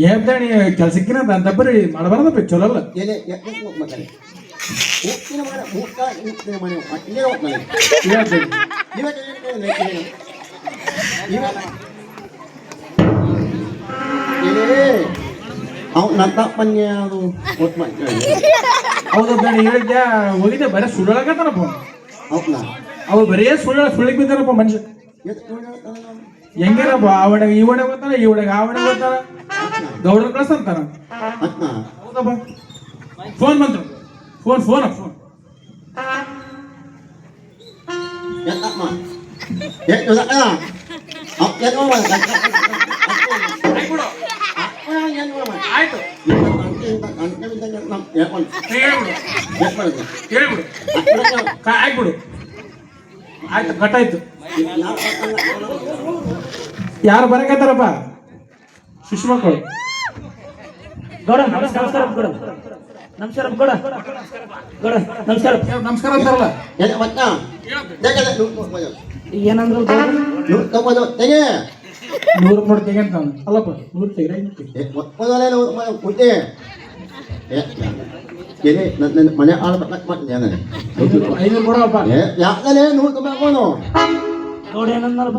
ಏನ್ತಾಣಿ ಕೆಲ್ಸಕ್ಕಿನ ದಬ್ಬರಿ ಮಾಡಬಾರ್ದಪ್ಪ ಚಲೋ ಅಲ್ಲ ಹೌದಪ್ಪ ಹೇಳಿದ್ದೆ ಹೋಗಿದ್ದೆ ಬರೀ ಸುಳ್ಳಾಗತ್ತಾನಪ್ಪ ಅವ್ರು ಬರೀ ಸುಳ್ಳಿಗೆ ಬಿದ್ದಾರಪ್ಪ ಮನುಷ್ಯ ಹೆಂಗಿರಪ್ಪ ಆ ಒಡೆಗೆ ಈ ಒಡೆ ಗೊತ್ತಾರ ಈ ಒಡೆಗೆ ಆ ಒಡೆ ಗೊತ್ತಾರ ಗೌಡ್ರ ಕಳ್ಸಂತಾರ ಹೌದಪ್ಪ ಫೋನ್ ಬಂತು ಫೋನ್ ಫೋನ್ ಫೋನ್ ಆಯ್ತು ಹೇಳ್ಬಿಡು ಆಗ್ಬಿಡು ಆಯ್ತು ಕಟ್ಟಾಯ್ತು ಯಾರು ಬರಕತ್ತಾರಪ್ಪ ಶಿಶುಮಕ್ಕಳು ಗೌಡ ನಮಸ್ಕಾರ ಗೌಡ ನಮಸ್ಕಾರ ಗೌಡ ಗೌಡ ನಮಸ್ಕಾರ ನಮಸ್ಕಾರ ಅಂತಾರಲ್ಲ ಏನಂದ್ರು ನೂರು ರೂಪಾಯಿ ತೆಗಂತ ಅಲ್ಲಪ್ಪ 100 ತೆಗ್ರೆ ಮನೆ ಆಳ ಐನೂರು ಕೊಡಪ್ಪ ಯಾಕಲೇ 100 ತಗೋನು ಗೌಡ ಏನಂದ್ರಪ್ಪ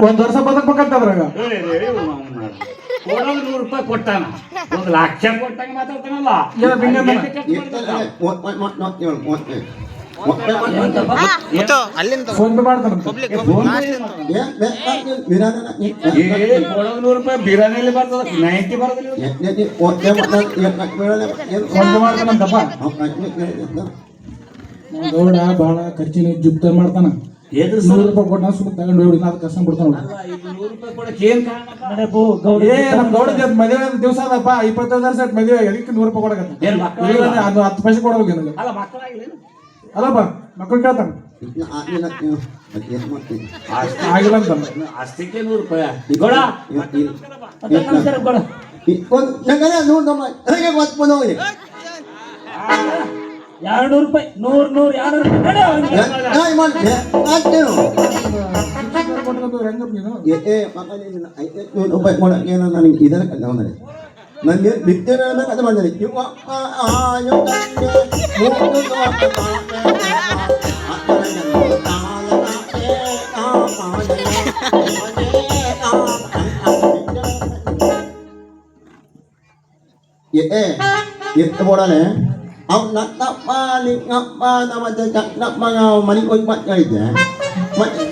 ಒಂದ್ ವರ್ಷ ಬದಕ್ಬೇಕಂತದ್ರಾಗ ಕೊಡೋದು 100 ರೂಪಾಯಿ ಕೊಟ್ಟಾನ 1 ಲಕ್ಷ ಕೊಟ್ಟಂಗ ಮಾತಾಡ್ತಾನಲ್ಲ ಫೋನ್ ಪೇ ಮಾಡ್ತಾನಂತ ಕೊಡೋದು 100 ರೂಪಾಯಿ ಬಿರಿಯಾನಿಲಿ ಬರ್ತದ 90 ಬರೋದಿಲ್ಲ ಫೋನ್ ಪೇ ಮಾಡ್ತಾನಂತಪ್ಪ ಗೌಡ ಬಹಳ ಖರ್ಚಿನ ಜುಪ್ತ ಮಾಡ್ತಾನ 100 ರೂಪಾಯಿ ಕೊಟ್ಟ ಸುಮ್ಮನೆ ತಗೊಂಡು ಹೋಗಿ ನಾವು ಕಷ್ಟ ಬಿಡ್ತಾನ ನಮ್ ಗೌಡ ಮದುವೆ ದಿವಸ ಅದಪ್ಪ 25 ವರ್ಷ ಮದುವೆ ಅದಕ್ಕೆ 100 ರೂಪಾಯಿ ಕೊಡಕತ್ತ ಅದು 10 ಪೈಸೆ ಕೊಡ್ಬೇಕು ನನಗೆ ಅಲ್ಲಪ್ಪ ಮಕ್ಕಳು ಕೇಳ್ತಾನ ಆಗಿಲ್ಲ ಅಂತ ಅಷ್ಟಕ್ಕೆ 100 ರೂಪಾಯಿ ಗೌಡ ನಮಸ್ಕಾರ ಗೌಡ $200 ರೂಪಾಯಿ 100 ನನಗೆ ಇದರ ನನಗೆ ಬಿದ್ದೆ ಅದು ಮಾಡಿದೆ itu boleh ang natapaling apa nama jejak nak mangau manikoi macam itu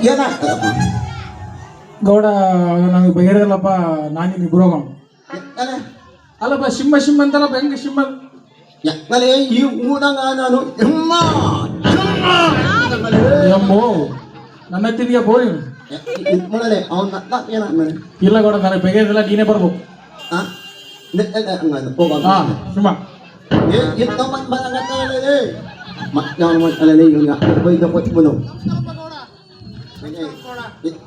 ya nak apa Gowda ನನಗೆ ಬಗೆರಲ್ಲಪ್ಪ ನಾನು ಇಬ್ರು ಹೋಗೋಣ ಅಲ್ಲಪ್ಪ ಶಿಮ್ಮ ಅಂತಲ್ಲಪ್ಪ ಹೆಂಗೆ ಶಿಮ್ಮ ಯಾಕಂದ್ರೆ ಈ ಊರಾಗ ನಾನು ಅಮ್ಮೋ ನನ್ನ ಹತ್ತಿದೆಯಾ ಬೋಳಿ ಇದು ಮಾಡಲೆ ಅವ್ನ ಏನ ಇಲ್ಲ ಗೌಡ ನನಗೆ ಬಗೆರಲ್ಲ ನೀನೇ ಬರ್ಬೇಕು Shimma itu man kata le mak jangan macam le yo nak bagi dapat penuh ini mana itu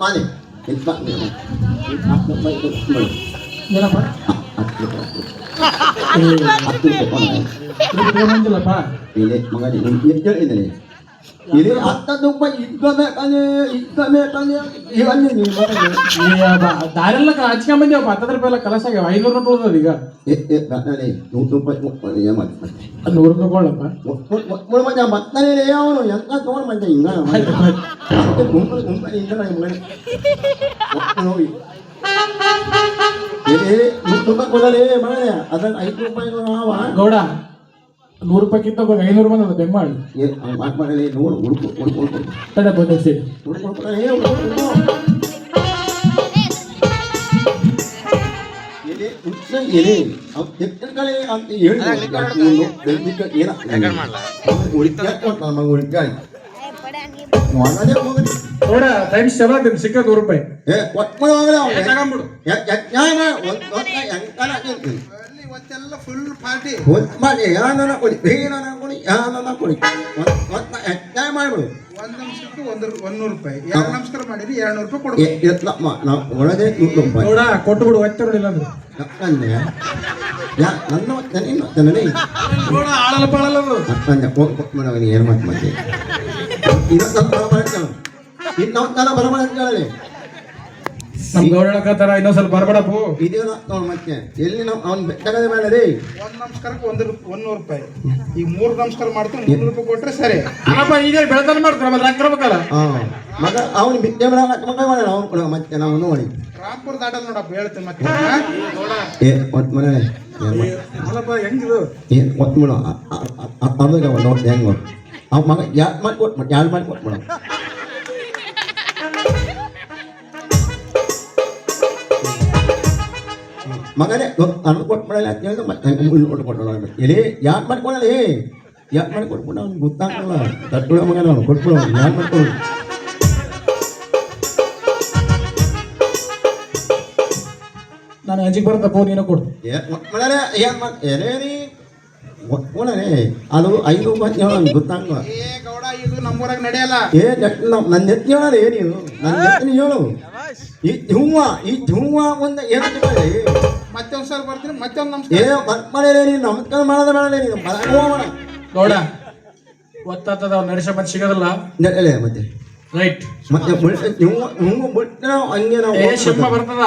ni aku baik tu ಏನಪ್ಪ ಮಂಜಿಲ್ಲಪ್ಪ ini mengadi ini ini atta dumpa igame kanya iwannya ni ದಾರೆಲ್ಲ ಹಚ್ಕೊಂಬಂದೇವಪ್ಪ 10 ರೂಪಾಯಿ ಎಲ್ಲ ಕಲಸ ಆಗ್ಯಾವ 500 ರೂಪಾಯಿ ಹೋದದ ಈಗ nakale 100 ರೂಪಾಯಿ ya mat 100 ರೂಪಾಯಿ ಕೊಡಲಪ್ಪ mulai macam matane le ಅವನು ಎಂತ ತಗೊಂಡು ಬಂದ ಹಿಂಗ ಅದಕ್ಕೆ ಗುಂಪು ಇಂದ ಮನೆ ನೋಡಿ ಇಲ್ಲಿ 100 ರೂಪಾಯಿ ಕೊಡಲೇ ಮನೆ ಅದನ್ನ 5 ರೂಪಾಯಿ ನಾವ ಗೌಡ 100 ರೂಪಾಯಿಗಿಂತ 500 ಬಂದದ ಬೆಂಗಾಳಿ ಮಾಡ್ಕೊಳ್ಳಿ ನೋಡು ಹುಡುಕು ಹುಡುಕು ಹುಡುಕು ತಡೆ ಬಂದಿಸಿ ಹುಡುಕು ಹುಡುಕು ಎಲೆ ಎಕ್ಕಳೆ ಅಂತ ಹೇಳಿ ನೋಡ ಟೈಮ್ ಚಲೋ ಸಿಕ್ಕ 100 ರೂಪಾಯಿ ತಗೊಂಬಿಡು ಇವತ್ತೆಲ್ಲ ಫುಲ್ ಪಾರ್ಟಿ ಮಾಡ್ಬಿಡು ಒಂದ್ ನಿಮಿಷಕ್ಕೆ 100 ರೂಪಾಯಿ 2 ನಮಸ್ಕಾರ ಮಾಡಿರಿ 200 ರೂಪಾಯಿ ಕೊಡ್ಬೇಕು ಒಳಗೆ ನೋಡ ಕೊಟ್ಬಿಡು ಒತ್ತೆ ನೋಡಿಲ್ಲ ಅಂದ್ರೆ ನೋಡ ಆಳಲ್ಲ ಪಾಳಲ್ಲ ಏನು ಮತ್ತೆ ಮತ್ತೆ ಇನ್ನೊಂದು ಬರಮಾಡಿ ನಮ್ ಗೌಡ ಹೇಳಕತ್ತಾರ ಇನ್ನೊಂದ್ ಸ್ವಲ್ಪ ಬರ್ಬೇಡಪ್ಪು ಇದೇ ಮತ್ತೆ ಎಲ್ಲಿ ನಾವು ಅವ್ನು ಬೆಟ್ಟಗದೆ ಬೇಡ ರೀ ಒಂದ್ ನಮಸ್ಕಾರಕ್ಕೆ 100 ರೂಪಾಯಿ ಈಗ 3 ನಮಸ್ಕಾರ ಮಾಡ್ತೀನಿ 300 ರೂಪಾಯಿ ಕೊಟ್ರೆ ಸರಿ ಅಲ್ಲಪ್ಪ ಈಗ ಬೆಳತನ ಮಾಡ್ತಾರ ಮತ್ತೆ ಹಾಕಿರ್ಬೇಕಲ್ಲ ಮಗ ಅವ್ನು ಬಿಟ್ಟೆ ಬಿಡ ಮಗ ಮಾಡ ಅವ್ನು ಕೊಡ ಮತ್ತೆ ನಾವು ನೋಡಿ ರಾಮ್ಪುರ ದಾಟಲ್ ನೋಡಪ್ಪ ಹೇಳ್ತೀನಿ ಮತ್ತೆ ಒಟ್ಟು ಮನೆ ಅಲ್ಲಪ್ಪ ಹೆಂಗಿದು ಒಟ್ಟು ಬಿಡು ಅರ್ಧಕ್ಕೆ ನೋಡಿ ಹೆಂಗ ಅವ್ ಮಗ ಯಾರು ಮಾಡಿ ಕೊಟ್ಬಿಟ್ಟು ಯಾರು ಮಾಡಿ ಕೊಟ್ಬಿಡ ಮಗನೇ ಅರ್ಧ ಕೊಟ್ಬಿಡಲ್ಲ ಅಂತ ಹೇಳಿದ್ರೆ ಮತ್ತೆ ಕೊಟ್ಬಿಡೋಣ ಎಲ್ಲಿ ಯಾಕೆ ಮಾಡ್ಕೊಳಲ್ಲ ಯಾಕೆ ಮಾಡಿ ಕೊಟ್ಬಿಡ ಅವ್ನಿಗೆ ಗೊತ್ತಾಗಲ್ಲ ತಟ್ಟುಳ ಮಗನ ಅವ್ನು ಕೊಟ್ಬಿಡ ಯಾಕೆ ಮಾಡ್ಕೊಳ್ಳಿ ನಾನು ಅಂಜಿಗೆ ಬರುತ್ತಪ್ಪ ನೀನು ಕೊಡು ಎಲೇರಿ ಒಟ್ಕೊಳೇ ಅದು 5 ರೂಪಾಯಿ ಅವ್ನಿಗೆ ಗೊತ್ತಾಗಲ್ಲ ಗೌಡ ಇದು ನಮ್ಮೂರಾಗ ನಡೆಯಲ್ಲ ನನ್ನ ಎತ್ತಿ ಹೇಳಲ್ಲ ಏನಿದು ನನ್ನ ಎತ್ತಿನ ಹೇಳು ಈ ಹೂವ ಒಂದು ಏನು ಮತ್ತೆ ಒಂದ್ಸಲ ಬರ್ತೀನಿ ಮತ್ತೆ ಒಂದು ನಮಸ್ಕಾರ ಮಾಡಲೇ ನೀನು ನಮಸ್ಕಾರ ಮಾಡೋದ ಬೇಡ ನೀನು ಬರೋಣ ನೋಡ ಗೊತ್ತಾಗ್ತದ ಅವ್ನು ನಡೆಸ ಮತ್ತೆ ಸಿಗೋದಿಲ್ಲ ನೆಲೆ ಮತ್ತೆ ರೈಟ್ ಮತ್ತೆ ಹೂವು ಬಿಟ್ಟು ನಾವು ಹಂಗೆ ನಾವು ಶಿಮ್ಮ ಬರ್ತದ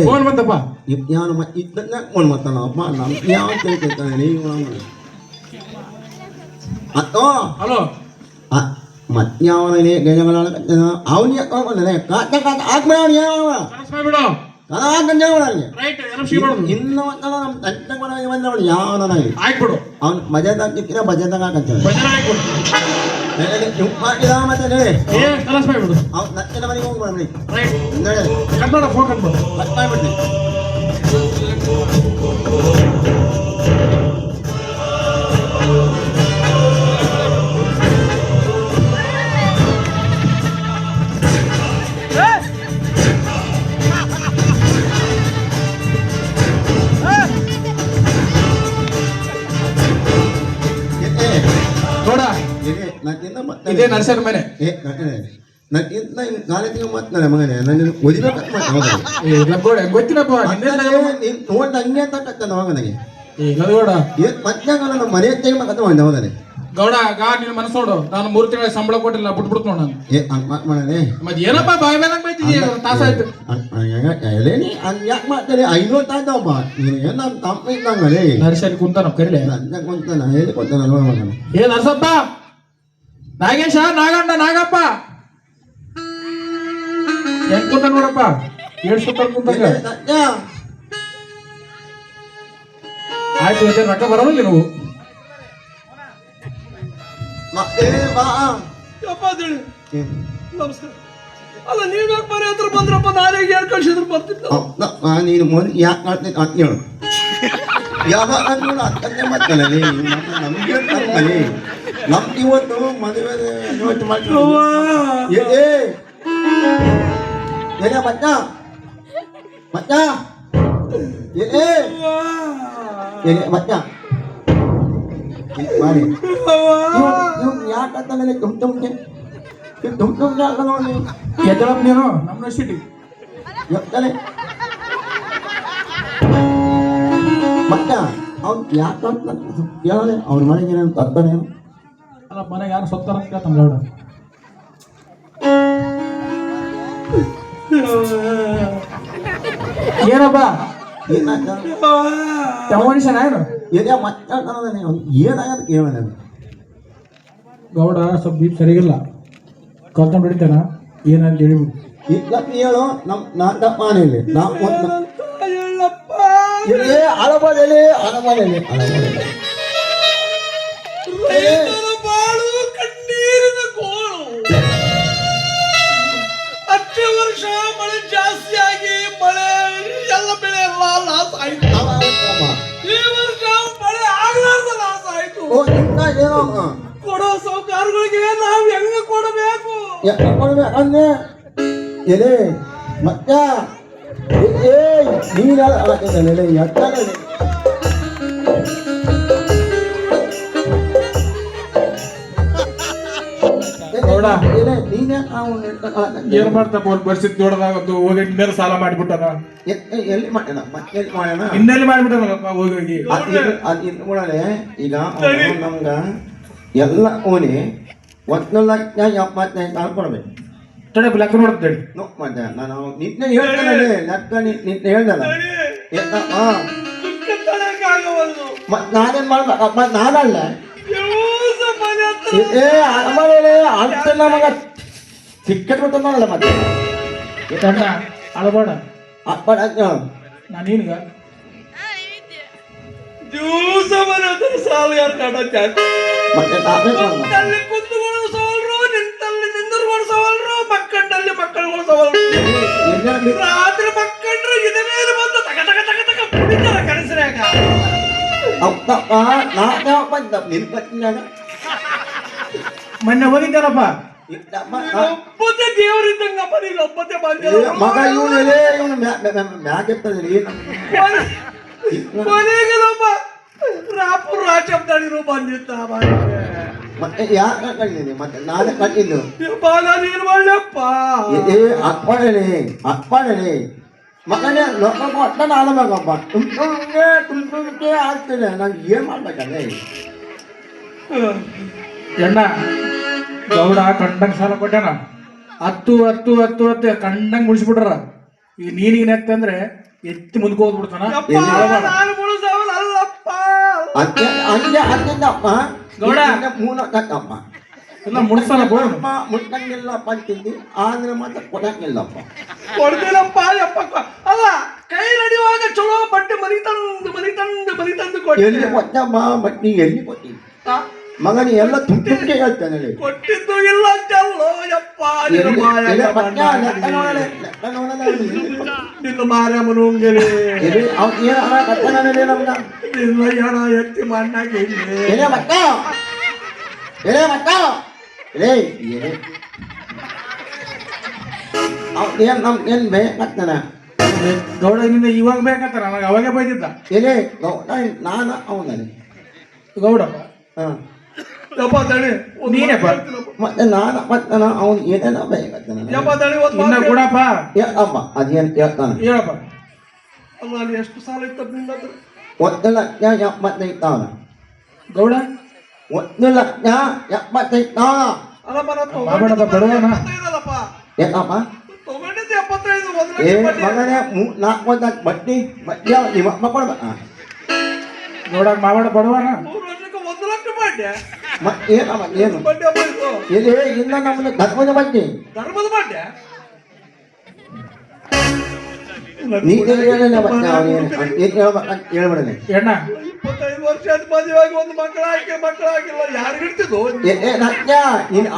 ಫೋನ್ ಬಂತಪ್ಪ ಯಾರು ಮತ್ತೆ ಇದ್ದನ್ನ ಫೋನ್ ಮಾಡ್ತಾನಪ್ಪ ನಮ್ಗೆ ಯಾವ ಕೇಳ್ತಾನೆ ನೀವು ಅತ್ತೋ ಹಲೋ ಮತ್ತೆ ಯಾವನೇ ಗಜಗಳ ಅವನು ಯಾಕೊಂಡೆ ಕಾಟ ಕಾಟ ಹಾಕ್ಬೇಡ ಅವನು ಯಾವ ಬಿಡು ಇನ್ನು ನಮ್ಮ ತಂಟೆ ಬಂದವಳು ಯಾವ ನನಗೆ ಆಯ್ಬಿಡು ಅವ್ನು ಮಜಾದಾಗ ಸಿಕ್ಕಿರ ಮಜಾದಾಗ ಹಾಕಂತಾನೆ ಮತ್ತೆ ಅವ್ನು ನಚ್ಚಿನ ಮನೆಗೆ ಹೋಗ್ಬಿಡ್ರಿ ಫೋನ್ ಕಟ್ಬಿಡು ಕಟ್ ಮಾಡ್ಬಿಡ್ರಿ ನೋಡ ಇದೇ ನರ್ಸರಿ ಮನೆ ನಾನಿಂದ ಕಾಲೇಜಿಗೆ ಮಾತನಾಡ ಮಗನೇ ನನ್ನ ಓದಿಬೇಕಂತ ಗೊತ್ತಿನಪ್ಪ ನೋಡ್ ಹಂಗೆ ಅಂತ ಕತ್ತಾನ ಮಗನಿಗೆ ಗೌಡ ಮತ್ತೆ ನಮ್ಮ ಮನೆ ತೆಗಿಬೇಕಂತ ಮಾಡಿದೆ ಹೌದಾನೆ ಗೌಡ ನಿನ್ನ ಮನಸ್ಸು ನೋಡು ನಾನು 3 ತಿಂಗಳ ಸಂಬಳ ಕೊಟ್ಟಿಲ್ಲ ಬಿಟ್ಬಿಡ್ತು ನೋಡ ಮಾಡನೆ ಮತ್ತೆ ಏನಪ್ಪ ಬಾಯ್ ಮೇಲೆ ಬೈತಿದ್ದೀಯ ತಾಸಾಯ್ತು ಯಾಕೆ ಮಾಡ್ತಾರೆ 500 ತಾಯ್ತವಪ್ಪ ನೀನು ಏನ ನಮ್ಮ ತಮ್ಮ ಇದ್ದಂಗಲೇ ನರ್ಸರಿ ಕುಂತಾನ ಕರಿಲೆ ನನ್ನ ಕುಂತಾನ ಹೇಳಿ ಕೊಡ್ತಾನ ನೋಡ ಮಗನ ನರ್ಸಪ್ಪ ನಾಗೇಶ ನಾಗಣ್ಣ ನಾಗಪ್ಪ ಹೆಂಗ್ ಕುಂತ ನೋಡಪ್ಪ 700 ಕುಂತಾಗ ಆಯ್ತು ಮತ್ತೆ ರೊಕ್ಕ ಬರೋದಿಲ್ಲ ನೀವು ನಮಸ್ಕಾರ ಅಲ್ಲ ನೀವ್ ಯಾಕೆ ಮನೆ ಹತ್ರ ಬಂದ್ರಪ್ಪ ನಾನೇ ಹೇಳಿ ಕಳ್ಸಿದ್ರು ಬರ್ತಿದ್ದ ನೀನು ಮೊದಲು ಯಾಕೆ ಮಾಡ್ತೀನಿ ಅಂತ ಹೇಳು ಯಾವಾಗ ನೋಡ ಅಕ್ಕನ್ನೇ ಮಾಡ್ತಾನೆ ನಮ್ಗೆ ಹೇಳ್ತಾನೆ ನಮ್ಗೆ ಇವತ್ತು ಮದುವೆ ಇವತ್ತು ಮಾಡ್ತೀವಿ ಏನೇ ಮಚ್ಚ ಮಚ್ಚ ಏನೇ ಮಚ್ಚ ಮಾಡಿ ಯಾಕಂತ ನನಗೆ ತುಂಬ ನೋಡಿ ಎದ್ದಳಪ್ಪ ನೀನು ನಮ್ಮ ಸಿಟಿ ಎತ್ತಲೆ ಮಚ್ಚ ಅವ್ನು ಯಾಕಂತ ಕೇಳಲೆ ಅವ್ರ ಮನೆಗೆ ಏನೇನು ತರ್ತಾನೇನು ಅಲ್ಲ ಮನೆಗೆ ಯಾರು ಸತ್ತಾರ ಅಂತ ಕೇಳ್ತಾನೆ ಗೌಡ ಏನಪ್ಪ ಮನುಷ್ಯನ ಏನು ಏನೇ ಮತ್ತೆ ಏನಾಗದು ಕೇಳ ಗೌಡ ಸ್ವಲ್ಪ ಬೀಪ್ ಸರಿಗಿಲ್ಲ ಕಲ್ತ್ಕೊಂಡು ಹಿಡಿತಾನ ಏನಂತ ಹೇಳಿಬಿಡು ಇಲ್ಲ ಹೇಳು ನಮ್ಮ ನಾಟಪ್ಪ ಮನೇಲಿ ನಾವು ಹೇಳಪ್ಪ ಎಲೆ ಅಳಬಾಡಲೆ ಅಳಬಾಡಲೆ ರೈತರ ಬಾಳು ಕಣ್ಣೀರಿನ ಗೋಳು. ಹತ್ತು ವರ್ಷ ಮಳೆ ಜಾಸ್ತಿ ಆಗಿ ಮಳೆ ಎಲ್ಲ ಬೆಳೆ ಎಲ್ಲ ಲಾಸ್ ಆಯ್ತು. ಈ ವರ್ಷ ಮಳೆ ಆಗ್ಲಾರ್ದ ಲಾಸ್ ಆಯ್ತು. ಕೊಡೋ ಸೌಕಾರಗಳಿಗೆ ನಾವು ಹೆಂಗ ಕೊಡಬೇಕು? ಅಂದ್ರೆ ಎಲೆ ಮತ್ತ ನೀನೆಲೆ ಎತ್ತಲೆ ಗೌಡ ನೀನೇ ಏನ್ ಮಾಡ್ತಪ್ಪ ಅವ್ರ ಪರಿಸ್ಥಿತಿ ನೋಡಿದಾಗ ಹೋಗಿ ಇನ್ನೆಲ್ಲ ಸಾಲ ಮಾಡಿಬಿಟ್ಟಾನ. ಎಲ್ಲಿ ಮಾಡ್ಯಾನ ಮತ್ತೆ ಎಲ್ಲಿ ಮಾಡ್ಯಾನ ಇನ್ನೆಲ್ಲಿ ಮಾಡಿಬಿಟ್ಟಾನಪ್ಪ ಹೋಗಿ. ಅದು ಇದು ಕೂಡಲೇ ಈಗ ಅವ್ನು ನಮ್ಗ ಎಲ್ಲ ಓನಿ 1,75,000 ಕೊಡ್ಬೇಕು. ತಡೆ ಲೆಕ್ಕ ನೋಡ್ತೇಳಿ. ಮತ್ತೆ ನಾನು ನಿನ್ನೆ ಹೇಳ್ತಾನೆ ಲೆಕ್ಕ ನಿನ್ನೆ ಹೇಳ್ದಲ್ಲ ಮತ್ ನಾನೇನ್ ಮಾಡ್ಬೇಕು ಮತ್ ನಾನಲ್ಲ ಅಂತ ನಮಗ ಸಿಕ್ಕಟ್ ಗೊತ್ತಲ್ಲ ಮತ್ತೆ ಅಣ್ಣ ಅಳಬೇಡ ಅಪ್ಪಡ ನಾನು ನಿನ್ಗ ದಿವಸ ಮನೆ ಸಾಲು ಯಾರು ಕಾಡತ್ತೆ ಮತ್ತೆ ನಾವೇ ಅಲ್ಲಿ ಕುಂತುಗಳು ಸವಾಲ್ರು, ನಿಂತಲ್ಲಿ ನಿಂದರ್ಗಳು ಸವಾಲ್ರು, ಮಕ್ಕಳಲ್ಲಿ ಮಕ್ಕಳುಗಳು ಸವಾಲ್ರು. ರಾತ್ರಿ ಮಕ್ಕಳ್ರು ಇದ ಮೇಲೆ ಬಂದು ತಗ ತಗ ತಗ ತಗ ಬಿಡಿತಾರ ಕನಸಿನಾಗ. ಮೊನ್ನೆ ಹೋಗಿದ್ದಾರಪ್ಪ. ಒಬ್ಬತ್ತೆ ದೇವರಿದ್ದಂಗಪ್ಪ, ನೀನು ಒಬ್ಬತ್ತೆ ಮಗ ಇವನು ಇವನು ಮ್ಯಾಗಿರ್ತದೆ ಕೊನೆಗೆಲ್ಲೊಬ್ಬ ರಾಪುರ ರಾಜಬ್ದಾಳಿರು ಬಂದಿತ್ತ ಮತ್ತೆ ಯಾಕೆ ಕಟ್ಟಿದ್ದೀನಿ ಮತ್ತೆ ನಾನೇ ಕಟ್ಟಿದ್ದು ನೀನು ಒಳ್ಳೆಪ್ಪ ಅಪ್ಪಣೆ ಮಗನೇ ಲೋಕ ಕೊಟ್ಟ ಆಡಬೇಕಪ್ಪ ತುಂಬಿಕೆ ಆಗ್ತದೆ ನಂಗೆ ಏನ್ ಮಾಡ್ಬೇಕಂದ್ರೆ ಎಣ್ಣ ಗೌಡ ಕಂಡಂಗ್ ಸಾಲ ಕೊಟ್ಟಾನ. 10 ಕಂಡಂಗ್ ಮುಳಿಸ್ಬಿಟ್ರ. ಈಗ ನೀನೀಗ ಅಂದ್ರೆ ಎತ್ತಿ ಮುಂದಕ್ಕೆ ಹೋಗ್ಬಿಡ್ತಾನ. ನಾನು ಮುಳುಸವಲ್ಲ ಅಲ್ಲಪ್ಪ ಅಂದಪ್ಪ ಗೌಡ ಮೂನಪ್ಪ ಎಲ್ಲ ಮುಡಿಸಲ್ಲಪ್ಪ. ಮುಟ್ಟಂಗಿಲ್ಲಪ್ಪ ಅಂತಿದ್ದಿ ಆದ್ರೆ ಮತ್ತೆ ಕೊಡಂಗಿಲ್ಲಪ್ಪ ಕೊಡ್ತೀನಪ್ಪ ಯಪ್ಪ. ಅಲ್ಲ ಕೈ ನಡೆಯುವಾಗ ಚಲೋ ಬಟ್ಟೆ ಮನಿ ತಂದು ಎಲ್ಲಿ ಕೊಟ್ಟಮ್ಮ ಬಟ್ ನೀ ಎಲ್ಲಿ ಕೊಟ್ಟಿ ಮಗನಿ ಎಲ್ಲ ತುಂಬಿಕೆ ಹೇಳ್ತಾನೆ ಕೊಟ್ಟಿದ್ದು ಇಲ್ಲ ಚಲ್ಲೋ ಯಪ್ಪ. ನಿನ್ನ ಮಾರ್ಯಮ್ಮನು ನಿನ್ನ ಹಣ ಎತ್ತಿ ಮಣ್ಣಾಗಿ ಏನ್ ಬೇಕತ್ತಾನ ಗೌಡ ನಿನ್ನ ಇವಾಗ ಬೇಕಂತ ನನಗೆ ಅವಾಗೇ ಬೈದಿದ್ದ. ಎಲೆ ನಾನು ಅವನಲ್ಲಿ ಗೌಡ ಯಪ್ಪ ದಣಿ ನೀನೇಪ್ಪ ಮತ್ತೆ ಮತ್ತೆ ಅವನು ಏನೇನ ಬೇಕತ್ತಾನ ಯಪ್ಪ ದಣಿ ಇನ್ನ ಕೊಡಪ್ಪ. ಅಪ್ಪ ಅದೇನ್ ಕೇಳ್ತಾನ ಹೇಳಪ್ಪ. ಅಲ್ಲ ಅಲ್ಲಿ ಎಷ್ಟು ಸಾಲ ಇತ್ತು ನಿನ್ನ ಹತ್ರ? 1,75,000 ಗೌಡ 1,75,000 ಅಲ್ಲಪ್ಪ ನಾನು ಬಾಬಣ್ಣಪ್ಪ ಬಡವನ. ಏನಪ್ಪ ತಗೊಂಡಿದ್ದೆ 75 1 ಏ ಲಕ್ಷ ಬಡ್ಡಿ. ಮಗನೇ 4 ಬಡ್ಡಿ ನಿಮ್ಮ ಕೊಡ್ಬೇಕ ಗೌಡ ಮಾವಡ ಬಡವನ. 3 ವರ್ಷಕ್ಕೆ 1 ಲಕ್ಷ ಬಡ್ಡಿ. ಏನಮ್ಮ ಏನು ಬಡ್ಡಿ ಅಪ್ಪ ಇದು ಇಲ್ಲಿ ಇನ್ನ ನಮ್ಮನ್ನ ಧರ್ಮದ ಬಡ್ಡಿ ಧರ್ಮದ ಬಡ್ಡಿ. ನೀನು ಹೇಳಲ್ಲ ಹೇಳ್ಬೇಡನೆ ಎಣ್ಣ 25 ವರ್ಷ ಆದ ಮದುವೆಯಾಗಿ ಒಂದು ಮಕ್ಕಳಾಗಿಲ್ಲ ಯಾರು ಹಿಡ್ತಿದ್ದು? ನೀನು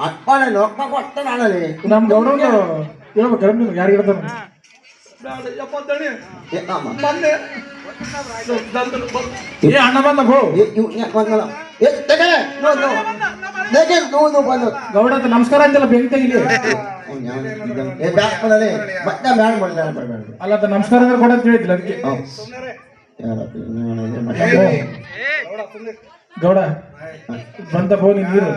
ಅಪ್ಪಣೆ ಲೋಕ ಕೊಟ್ಟ ನಾಳಲೆ ನಮ್ ಗೌಡಂದು ಹೇಳ್ಬೇಕು ನಿಮ್ಗೆ ಯಾರು ಹೇಳ್ತಾನ. ಬೇಡ ಯಪ್ಪ ದಣಿ ಏನಮ್ಮ ಮೊನ್ನೆ ಏ ಅಣ್ಣ ಬಂದ ಬೋ. ಗೌಡ ಅಂತ ನಮಸ್ಕಾರ ಅಂತೆಲ್ಲ ಬೆಂಕಿ ತೆಗಿಲಿ. ಅಲ್ಲ ಅಂತ ನಮಸ್ಕಾರ ಅಂದ್ರೆ ಕೊಡ ಅಂತ ಹೇಳಿದ್ದಿಲ್ಲ ಅದಕ್ಕೆ. ಗೌಡ ಬಂತ ಬೋ ನೀರು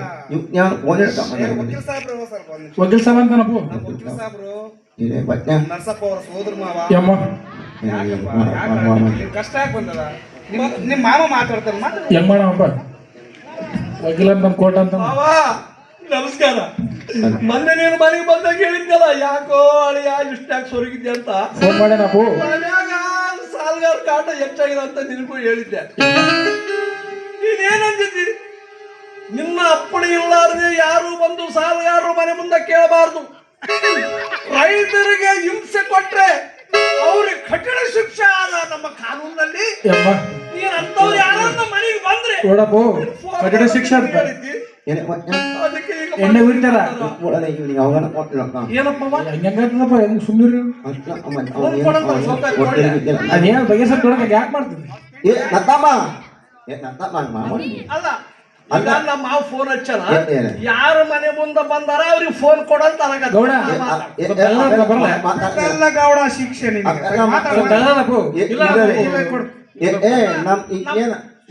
ವಕೀಲ್ ಸಾಬ್ ಅಂತಾನಪ್ಪು. ನರ್ಸಪ್ಪ ಅವರ ಸೋದರ ಮಾವ ಯಮ್ಮ ಕಷ್ಟ ಯಾಕೆ ಬಂದದ ನಿಮ್ಮ ಮಾವ ಮಾತಾಡ್ತಾರೆ ಹೆಂಗ್ ಮಾಡಪ್ಪ ವಕೀಲ ಅಂತ ಕೋಟ ಅಂತ. ಮಾವ ನಮಸ್ಕಾರ. ಮೊನ್ನೆ ನೀನು ಮನೆಗೆ ಬಂದಾಗ ಹೇಳಿದ್ನಲ್ಲ ಯಾಕೋ ಅಳಿಯ ಇಷ್ಟ್ಯಾಕೆ ಸೊರಗಿದ್ದೆ ಅಂತ. ಫೋನ್ ಮಾಡ್ಯಾನಪ್ಪು. ಮನ್ಯಾಗ ಸಾಲ್ಗಾರ ಕಾಟ ಹೆಚ್ಚಾಗಿದೆ ಅಂತ ನಿನಗೂ ಹೇಳಿದ್ದೆ. ನೀನೇನಂದಿದ್ದಿ? ನಿನ್ನ ಅಪ್ಪಣೆ ಇಲ್ಲಾರದೆ ಯಾರು ಬಂದು ಸಾಲಗಾರರು ಮನೆ ಮುಂದೆ ಕೇಳಬಾರ್ದು. ರೈತರಿಗೆ ಹಿಂಸೆ ಕೊಟ್ರೆ ಅವ್ರಿಗೆ ಕಠಿಣ ಶಿಕ್ಷೆ ಆದ ನಮ್ಮ ಕಾನೂನಲ್ಲಿ. ಯಪ್ಪ ನೀನಂತವ್ರು ಯಾರನ್ನ ಮನೆಗೆ ಬಂದ್ರೆ ನೋಡಪ್ಪ ಕಠಿಣ ಶಿಕ್ಷೆ ಅಂತ ಏನೇ ಮತ್ತೆ ಅದಕ್ಕೆ ಈಗ ಎಣ್ಣೆ ಉರಿತಾರ ಒಳಗೆ ಇವನಿಗೆ ಅವಗಾನ ಕೊಟ್ಟಿಲ್ಲ ಏನಪ್ಪ ಹೆಂಗಪ್ಪ ಹೆಂಗ್ ಸುಂದರ ಅದೇನು ಬಗೆಸರ್ ತೊಡಕ ಯಾಕೆ ಮಾಡ್ತೀನಿ ಏ ನತ್ತಮ್ಮ ಮಾಮ ಅಲ್ಲ ಈಗ ನಮ್ಮ ಮಾವ ಫೋನ್ ಹಚ್ಚಲ್ಲ ಏನ್? ಯಾರ ಮನೆ ಮುಂದೆ ಬಂದಾರ ಅವ್ರಿಗೆ ಫೋನ್ ಕೊಡಂತ ಗೌಡ ಎಲ್ಲ ಗೌಡ ಶಿಕ್ಷೆ ನಿನಗೆ. ಮಾತಾಡು.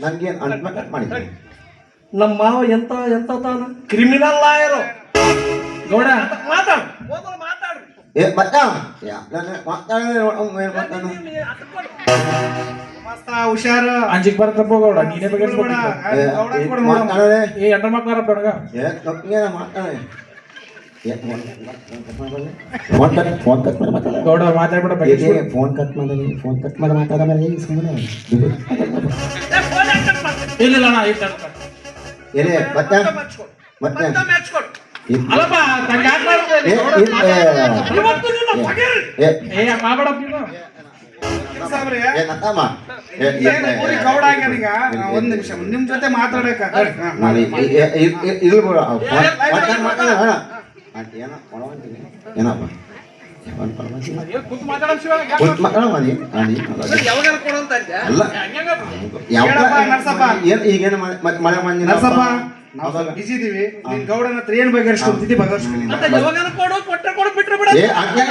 ನನ್ಗೇನ್ ಅನ್ಸ್ಬೇಕು ಮಾಡಿದ್ದೆ ನಮ್ಮ ಮಾವ ಎಂತ ಎಂತ ತಾನ ಕ್ರಿಮಿನಲ್ ಲಾಯರು. ಗೌಡ ಮಾತಾಡು ಮೊದಲು ಮಾತಾಡ್ರಿ. ಏ ಮತ್ತ ಮಾತಾಡ ಮಸ್ತ ಹುಷಾರು. ಅಂಜಿಕ್ ಬರ್ತಪ್ಪ ಗೌಡ ನೀನೇ ಬಗೆಹರಿಸ್ಬೇಡ ಗೌಡ ಕೊಡು ನೋಡು. ಮಾತಾಡದೆ ಏ ಎಂಟ ಮಕ್ಕಳಪ್ಪ ನನಗ ಏ ತಪ್ಪಿಗೆ ಮಾತಾಡ ಫೋನ್ ಕಟ್ ಮಾಡಿ ಮಾತಾಡ ಗೌಡ ಮಾತಾಡ್ಬೇಡ ಬಗೆಹರಿಸ್ಬೇಡ ಫೋನ್ ಕಟ್ ಮಾಡಿ ಮಾತಾಡ ಮೇಲೆ ಸುಮ್ಮನೆ ಏ, ಫೋನ್ ಯಾಕ್ ಕಟ್ ಮಾಡ್ತೀರಿ? ಇಲ್ಲ ಅಣ್ಣ ಇಟ್ಟು ಏನೇ ಮತ್ತೆ ಮೆಚ್ಕೊಡು. ಮತ್ತೆ ಮತ್ತೆ ಮೆಚ್ಕೊಡು. ಅಲ್ಲಪ್ಪ ತಂಗ ಯಾಕೆ ಮಾಡ್ತೀನಿ ಇವತ್ತು ನಿನ್ನ ಬಗೆಹರಿ. ಏ ಮಾಡ್ಬೇಡಪ್ಪ ನೀನು ಸಾಬ್ರೆ, ನತ್ತಮ್ಮ ಏನ್ ಊರಿ ಗೌಡ ಆಗ್ಯಾನೀಗ? ಒಂದ್ ನಿಮಿಷ ನಿಮ್ ಜೊತೆ ಮಾತಾಡಕ. ಏನಪ್ಪ ಕೂತು ಮಾತಾಡೋ ಶಿವ ಯಾವಾಗಾರ ಕೊಡು ಅಂತ ಅಂದ್ಯಾ? ಅಲ್ಲ ಹೇಳಪ್ಪ, ನರ್ಸಪ್ಪ. ಈಗೇನು ಮಳೆ ಮಂದಿ ನರಸಪ್ಪ, ನಾವು ಬಿಸಿ ಇದೀವಿ. ನೀನ್ ಗೌಡನ ಹತ್ರ ಏನ್ ಬಗೆಹರಿಸ್ಕೊಂತಿದ್ದಿ ಬಗೆಹರಿಸ್ಕೊಳ್ಳಿ. ಮತ್ತೆ ಯಾವಾಗಾರ ಕೊಡು, ಕೊಟ್ರೆ ಕೊಡು, ಬಿಟ್ರೆ ಬಿಡ. ಏ ಹಂಗೆ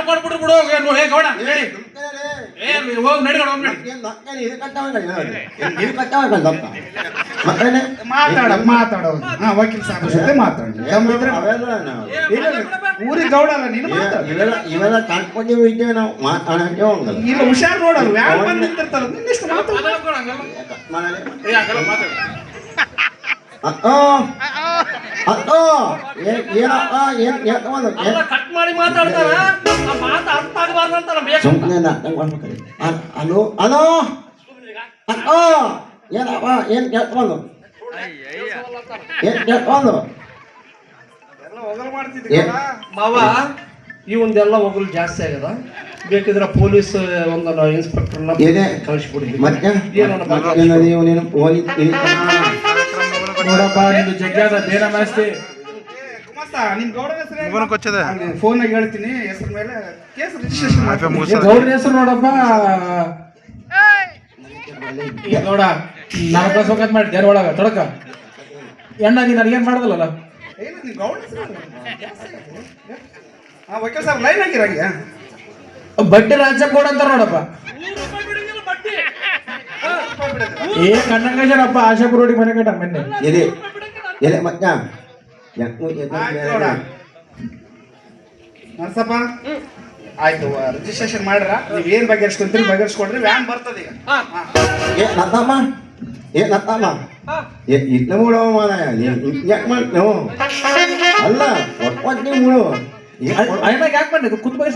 ಕೊಟ್ಬಿಟ್ರು ಬಿಡು ಏ ಗೌಡ ನಡಿ. ಏ ಹೋಗಿ ನಡಿ ಗೌಡ ಹೋಗಿ ನಡಿ ಮಾತಾಡೋದು. ಹಾ, ವಕೀಲ್ ಸಾಹೇಬ್ ಜೊತೆ ಮಾತಾಡಿ. ಊರಿಗೆ ಗೌಡ ಅಲ್ಲ ನೀನು ಮಾತಾಡು. ಇವೆಲ್ಲ ಕಣ್ಕೊಂಡಿವಿ ಇದ್ದೇವೆ ನಾವು ಮಾತಾಡಕ್ಕೆ ಹೋಗಲ್ಲ ಇಲ್ಲ, ಹುಷಾರ್ ನೋಡಲ್ಲ. ಯಾರು ಬಂದು ನಿಂತಿರ್ತಾರ ನಿನ್ನಿಷ್ಟು ಮಾತಾಡು. ಏ ಹಂಗಲ್ಲ ಮಾತಾಡು ಏನಪ್ಪ ಅಲ್ಲ, ಕಟ್ ಮಾಡಿ ಮಾತಾಡ್ತಾರ. ಆ ಮಾತು ಅರ್ಥ ಆಗಬಾರ್ದು ಅಂತ ಬೇಕು. ಸುಮ್ಮನೆ ಅಲೋ ಅಲೋ ಅಕ್ಕೋ ಏನಪ್ಪ ಏನ್ ಕೇಳ್ಕೊಂಡು ಎಲ್ಲ ಹೊಗಲು ಮಾಡ್ತಿದ್ದೀರಲ್ಲ. ಮಾವ ಇವಂದೆಲ್ಲ ಹೋಗಲು ಜಾಸ್ತಿ ಆಗ್ಯದ. ಬೇಕಿದ್ರೆ ಪೊಲೀಸ್ ಒಂದು ಇನ್ಸ್ಪೆಕ್ಟರ್ನ ಏನೇ ಕಳಿಸ್ಬಿಡಿ. ಮತ್ತೆ ನೀನು ನೋಡಪ್ಪ ನಿಂದು ಜಗ್ಗಾದ ಬೇಡ ಮಾಸ್ತಿ ಗುಮಾಸ್ತ, ನಿಮ್ ಗೌಡನ ಹೆಸರು ಫೋನ್ ಹೇಳ್ತೀನಿ. ಹೆಸರು ಮೇಲೆ ಕೇಸ್ ರಿಜಿಸ್ಟ್ರೇಷನ್ ಮಾಡಿ. ಗೌಡ್ರ ಹೆಸರು ನೋಡಪ್ಪ ಈಗ ನೋಡ ನನ್ನ ಕಳ್ಸೋಕತ್ ಮಾಡಿ ದೇರ್ ಒಳಗ ತೊಡಕ ಎಣ್ಣ ನೀನ್ ನನಗೇನ್ ಮಾಡದಲ್ಲ ಏನು ನಿಮ್ ಗೌಡನ ಹೆಸರು? ಹಾ, ವಕೀಲ್ ಸಾಹೇಬ್ ಲೈನ್ ಹಾಕಿರಂಗೆ. ಬಡ್ಡಿ ರಾಜ್ಯ ಕೊಡ ಅಂತ ನೋಡಪ್ಪ. ₹100 ಬಿಡಂಗಿಲ್ಲ ಬಡ್ಡಿ. ಏ ಕಣ್ಣಂಗಪ್ಪ ಆಶಾಪುರ ರೋಡಿಗೆ ಮನೆ ಕಟ್ಟ ಮೊನ್ನೆ ಎಲೆ ಎಲೆ ಮತ್ತ ನರ್ಸಪ್ಪ, ಆಯ್ತು, ರಿಜಿಸ್ಟ್ರೇಷನ್ ಮಾಡ್ರ. ನೀವ್ ಏನ್ ಬಗೆಹರಿಸ್ಕೊಂತೀರಿ ಬಗೆಹರಿಸ್ಕೊಡ್ರಿ. ವ್ಯಾನ್ ಬರ್ತದೆ ಈಗ. ಏ ನತ್ತಮ್ಮ ಇಟ್ನ ಮೂಡೋ ಮಾರ ಯಾಕೆ ಮಾಡ್ತೇವು ಅಲ್ಲ ಒಟ್ಟು ಮೂಡು ಅಯ್ಯನಾಗ ಯಾಕೆ ಬಂದಿದ್ದು ಕುತ್ ಬಗೆ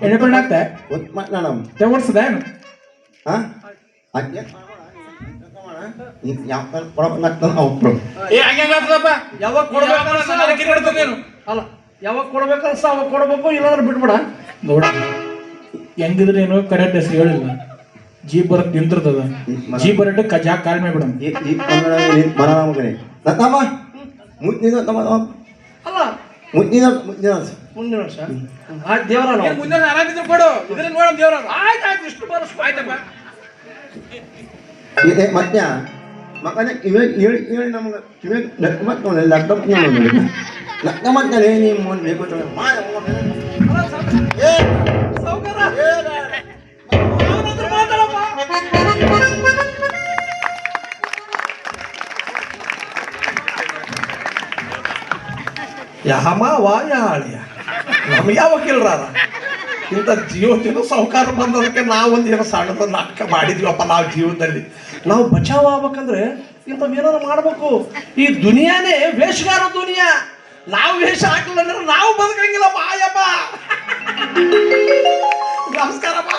ಎಣ್ಣೆ ಬಣ್ಣ ಆಗ್ತಾ ಒಟ್ಟು ಮಾತಾಡ ತೆಗೊಡ್ಸದ ಏನು ಹಾ ಏ ಹಂಗಾಗ್ತದಪ್ಪ ಯಾವಾಗ ಕೊಡ್ಬೇಕನ್ಸ ಅಲ್ಲ, ಯಾವಾಗ ಕೊಡ್ಬೇಕನ್ಸ ಅವಾಗ ಕೊಡ್ಬೇಕು, ಇಲ್ಲಾಂದ್ರೆ ಬಿಟ್ಬಿಡ. ನೋಡ ಹೆಂಗಿದ್ರೆ ಏನು ಕರೆಕ್ಟ್ ಹೆಸರು ಹೇಳಿಲ್ಲ. ಜೀಪ್ ಬರಕ್ ನಿಂತಿರ್ತದ. ಜೀಪ್ ಬರಟ್ಟು ಜಾಗ ಕಾಲ್ ಮಾಡ್ಬಿಡ. ಬರೋಣ ಮಗನೇ ನತ್ತಮ್ಮ ಮುಂದಿನ ಅಲ್ಲ ಮುಂದಿನ ಮುಂದಿನ ವರ್ಷ ಆಯ್ತು. ದೇವರ ಮುಂದೆ ಆರಾಮಿದ್ರೆ ಕೊಡು ಇದ್ರ ನೋಡ ದೇವ್ರ ಆಯ್ತು ಇಷ್ಟು ಬರಸ್ ಆಯ್ತಪ್ಪ. ಇದೆ ಮತ್ತೆ ಮಗನೇ ಇವಾಗ ಹೇಳಿ ನಮ್ಗೆ ಕಿವಿಗೆ ಲಕ್ಕ ಮಾಡ್ಕೊಂಡು ಲಕ್ಕ ಮಾಡ್ತಾನೆ ನೀವು ಮುಂದೆ ಬೇಕು ಸಾವ್ಕಾರ, ಯಾವನಾದ್ರೂ ಮಾತಾಡಪ್ಪ. ಯಾಮಾವ ಯಾಳಿಯ ನಮ್ಗೆ ಯಾವ ವಕೀಲರಾದ ಇಂಥ ಜೀವತಿನ ಸಾವುಕಾರ ಬಂದದಕ್ಕೆ ನಾವೊಂದು ಏನೋ ಸಣ್ಣದ ನಾಟಕ ಮಾಡಿದ್ವಪ್ಪ. ನಾವು ಜೀವನದಲ್ಲಿ ನಾವು ಬಚಾವ್ ಆಗ್ಬೇಕಂದ್ರೆ ಇಂಥವೇನಾರು ಮಾಡ್ಬೇಕು. ಈ ದುನಿಯಾನೇ ವೇಷಗಾರ ದುನಿಯಾ. ನಾವು ವೇಷ ಹಾಕಲಿಲ್ಲ ಅಂದ್ರೆ ನಾವು ಬದುಕಂಗಿಲ್ಲ. ಬಾಯಪ್ಪ, ನಮಸ್ಕಾರಪ್ಪ.